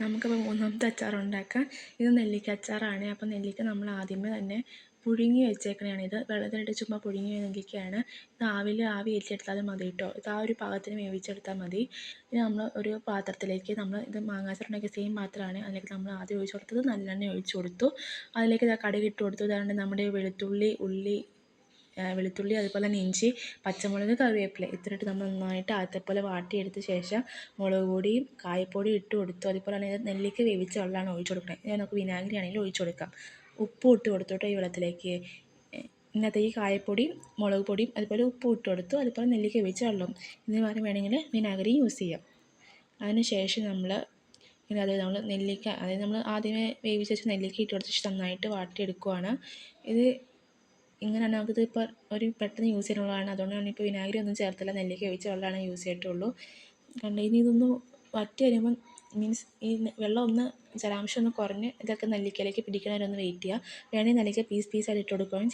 നമുക്കപ്പോൾ മൂന്നാമത്തെ അച്ചാർ ഉണ്ടാക്കാം. ഇത് നെല്ലിക്ക അച്ചാറാണ്. അപ്പോൾ നെല്ലിക്ക നമ്മൾ ആദ്യമേ തന്നെ പുഴുങ്ങി വെച്ചേക്കണതാണ്. ഇത് വെള്ളത്തിലിട്ട് ചുമ്മാ പുഴുങ്ങിയ നെല്ലിക്കയാണ്. ഇത് ആവി ഏറ്റിയെടുത്താലും മതി കേട്ടോ. ഇത് ആ ഒരു പാകത്തിന് വേവിച്ചെടുത്താൽ മതി. ഇനി നമ്മൾ ഒരു പാത്രത്തിലേക്ക് ഇത് മാങ്ങാച്ചാർ ഉണ്ടാക്കിയ സെയിം പാത്രമാണ്. അതിലേക്ക് നമ്മൾ ആദ്യം ഒഴിച്ചു കൊടുത്തത് നല്ലെണ്ണ ഒഴിച്ചു കൊടുത്തു. അതിലേക്ക് കടുക് ഇട്ട് കൊടുത്തു. അതാണ്ട് നമ്മുടെ വെളുത്തുള്ളി അതുപോലെ തന്നെ ഇഞ്ചി, പച്ചമുളക്, കറിവേപ്പില ഇത്രയിട്ട് നമ്മൾ നന്നായിട്ട് അതേപോലെ വാട്ടിയെടുത്ത ശേഷം മുളക് പൊടിയും കായപ്പൊടിയും ഇട്ട് കൊടുത്തു. അതുപോലെ തന്നെ നെല്ലിക്ക വേവിച്ച വെള്ളമാണ് ഒഴിച്ചു കൊടുക്കുന്നത്. നമുക്ക് വിനാഗിരി ആണെങ്കിലും ഒഴിച്ചു കൊടുക്കാം. ഉപ്പും ഇട്ട് കൊടുത്തോട്ടെ ഈ വെള്ളത്തിലേക്ക്. ഇന്നത്തേക്ക് കായപ്പൊടിയും മുളക് പൊടിയും അതുപോലെ ഉപ്പും ഇട്ട് കൊടുത്തു. അതുപോലെ നെല്ലിക്ക വേവിച്ച വെള്ളം ഇതിന് പകരം വേണമെങ്കിൽ വിനാഗിരി യൂസ് ചെയ്യാം. അതിന് ശേഷം നമ്മൾ നെല്ലിക്ക നമ്മൾ ആദ്യമേ വേവിച്ച് വെച്ച നെല്ലിക്ക ഇട്ട് കൊടുത്ത ശേഷം നന്നായിട്ട് വാട്ടിയെടുക്കുവാണ്. ഇത് ഇങ്ങനെയാണ് നമുക്കിത് ഇപ്പോൾ ഒരു പെട്ടെന്ന് യൂസ് ചെയ്യാനുള്ളതാണ്. അതുകൊണ്ടാണ് ഇപ്പോൾ വിനാഗിരി ഒന്നും ചേർത്തില്ല, നെല്ലിക്ക വേവിച്ച വെള്ളമാണ് യൂസ് ചെയ്തിട്ടുള്ളൂ. ഇനി ഇതൊന്ന് വറ്റി വരുമ്പം ഈ വെള്ളം ഒന്ന് ജലാംശം ഒന്ന് കുറഞ്ഞ് ഇതൊക്കെ നെല്ലിക്കയിലേക്ക് പിടിക്കണ വരെ ഒന്ന് വെയിറ്റ് ചെയ്യുക. വേണമെങ്കിൽ നെല്ലിക്ക പീസായിട്ട് ഇട്ട് കൊടുക്കുകയും